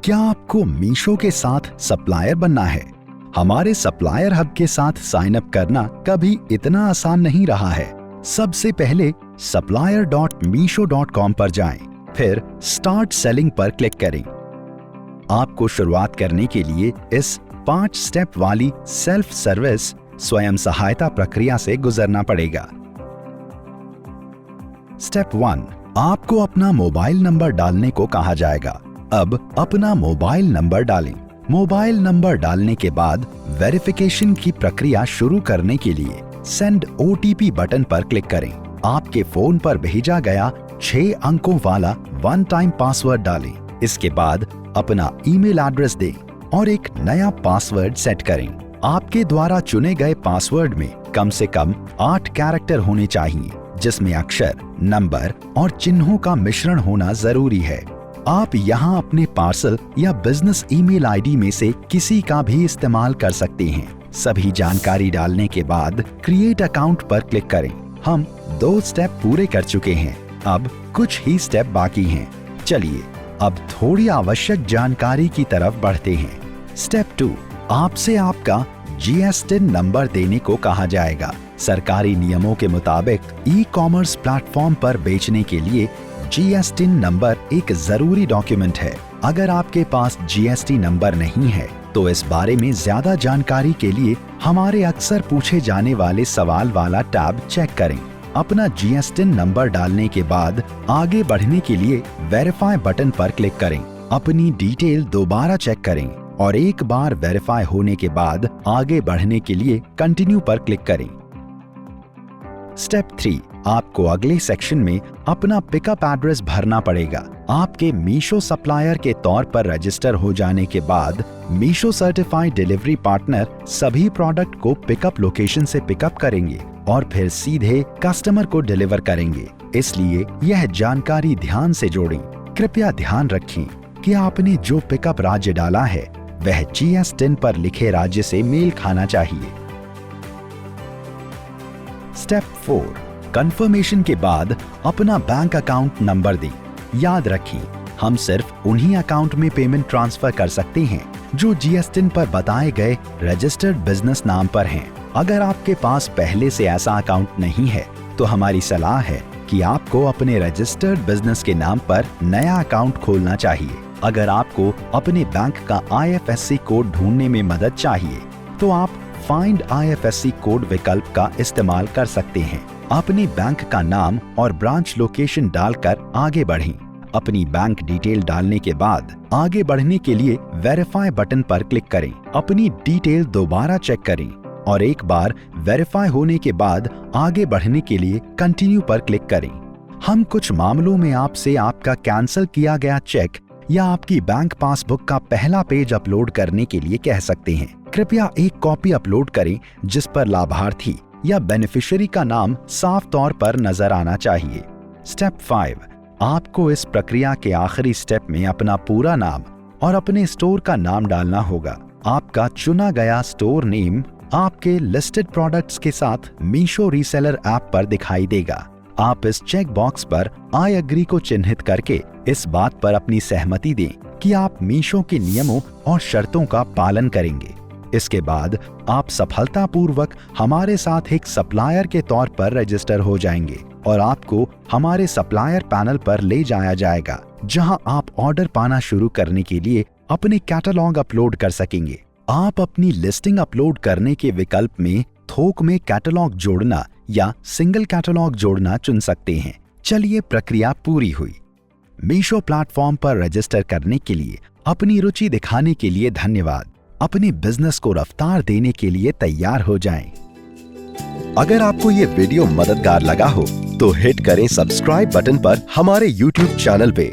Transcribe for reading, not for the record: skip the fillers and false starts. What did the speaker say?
क्या आपको मीशो के साथ सप्लायर बनना है? हमारे सप्लायर हब के साथ साइन अप करना कभी इतना आसान नहीं रहा है। सबसे पहले supplier.meesho.com पर जाएं, फिर स्टार्ट सेलिंग पर क्लिक करें। आपको शुरुआत करने के लिए इस 5 स्टेप वाली सेल्फ सर्विस स्वयं सहायता प्रक्रिया से गुजरना पड़ेगा। स्टेप 1, आपको अपना मोबाइल नंबर डालने को कहा जाएगा। अब अपना मोबाइल नंबर डालें। मोबाइल नंबर डालने के बाद वेरिफिकेशन की प्रक्रिया शुरू करने के लिए सेंड OTP बटन पर क्लिक करें। आपके फोन पर भेजा गया 6 अंकों वाला वन टाइम पासवर्ड डालें। इसके बाद अपना ईमेल एड्रेस दें और एक नया पासवर्ड सेट करें। आपके द्वारा चुने गए पासवर्ड में कम से कम 8 कैरेक्टर होने चाहिए, जिसमें अक्षर, नंबर और चिन्हों का मिश्रण होना जरूरी है। आप यहां अपने पार्सल या बिजनेस ईमेल आईडी में से किसी का भी इस्तेमाल कर सकते हैं। सभी जानकारी डालने के बाद क्रिएट अकाउंट पर क्लिक करें। हम 2 स्टेप पूरे कर चुके हैं, अब कुछ ही स्टेप बाकी हैं। चलिए अब थोड़ी आवश्यक जानकारी की तरफ बढ़ते हैं। स्टेप 2, आपसे आपका GSTIN नंबर देने को कहा जाएगा। सरकारी नियमों के मुताबिक ई-कॉमर्स प्लेटफॉर्म पर बेचने के लिए GSTIN नंबर एक जरूरी डॉक्यूमेंट है। अगर आपके पास GST नंबर नहीं है तो इस बारे में ज्यादा जानकारी के लिए हमारे अक्सर पूछे जाने वाले सवाल वाला टैब चेक करें। अपना GSTIN नंबर डालने के बाद आगे बढ़ने के लिए वेरीफाई बटन पर क्लिक करें। अपनी डिटेल दोबारा चेक करें और एक बार वेरीफाई होने के बाद आगे बढ़ने के लिए कंटिन्यू पर क्लिक करें। स्टेप 3, आपको अगले सेक्शन में अपना पिकअप एड्रेस भरना पड़ेगा। आपके मीशो सप्लायर के तौर पर रजिस्टर हो जाने के बाद मीशो सर्टिफाइड डिलीवरी पार्टनर सभी प्रोडक्ट को पिकअप लोकेशन से पिकअप करेंगे और फिर सीधे कस्टमर को डिलीवर करेंगे। इसलिए यह जानकारी ध्यान से जोड़ें। कृपया ध्यान रखें कि आपने जो पिकअप राज्य डाला है वह GSTIN पर लिखे राज्य से मेल खाना चाहिए। स्टेप 4, कंफर्मेशन के बाद अपना बैंक अकाउंट नंबर दें। याद रखें, हम सिर्फ उन्हीं अकाउंट में पेमेंट ट्रांसफर कर सकते हैं जो GSTIN पर बताए गए रजिस्टर्ड बिजनेस नाम पर हैं। अगर आपके पास पहले से ऐसा अकाउंट नहीं है तो हमारी सलाह है कि आपको अपने रजिस्टर्ड बिजनेस के नाम पर नया अकाउंट खोलना चाहिए। अगर आपको अपने बैंक का IFSC कोड ढूंढने में मदद चाहिए तो आप फाइंड IFSC कोड विकल्प का इस्तेमाल कर सकते हैं। अपने बैंक का नाम और ब्रांच लोकेशन डालकर आगे बढ़ें। अपनी बैंक डिटेल डालने के बाद आगे बढ़ने के लिए वेरीफाई बटन पर क्लिक करें। अपनी डिटेल दोबारा चेक करें और एक बार वेरीफाई होने के बाद आगे बढ़ने के लिए कंटिन्यू पर क्लिक करें। हम कुछ मामलों में आपसे आपका कैंसिल किया गया चेक या आपकी बैंक पासबुक का पहला पेज अपलोड करने के लिए कह सकते हैं। कृपया एक कॉपी अपलोड करें जिस पर लाभार्थी या बेनिफिशियरी का नाम साफ तौर पर नजर आना चाहिए। स्टेप 5, आपको इस प्रक्रिया के आखिरी स्टेप में अपना पूरा नाम और अपने स्टोर का नाम डालना होगा। आपका चुना गया स्टोर नेम आपके लिस्टेड प्रोडक्ट्स के साथ मीशो रीसेलर ऐप पर दिखाई देगा। आप इस चेक बॉक्स पर आई एग्री को चिन्हित करके इस बात पर अपनी सहमति दें कि आप मीशो के नियमों और शर्तों का पालन करेंगे। इसके बाद आप सफलतापूर्वक हमारे साथ एक सप्लायर के तौर पर रजिस्टर हो जाएंगे और आपको हमारे सप्लायर पैनल पर ले जाया जाएगा, जहां आप ऑर्डर पाना शुरू करने के लिए अपने कैटलॉग अपलोड कर सकेंगे। आप अपनी लिस्टिंग अपलोड करने के विकल्प में थोक में कैटलॉग जोड़ना या सिंगल कैटलॉग जोड़ना चुन सकते हैं। चलिए प्रक्रिया पूरी हुई। मीशो प्लेटफॉर्म पर रजिस्टर करने के लिए अपनी रुचि दिखाने के लिए धन्यवाद। अपने बिजनेस को रफ्तार देने के लिए तैयार हो जाएं। अगर आपको ये वीडियो मददगार लगा हो तो हिट करें सब्सक्राइब बटन पर हमारे YouTube चैनल पे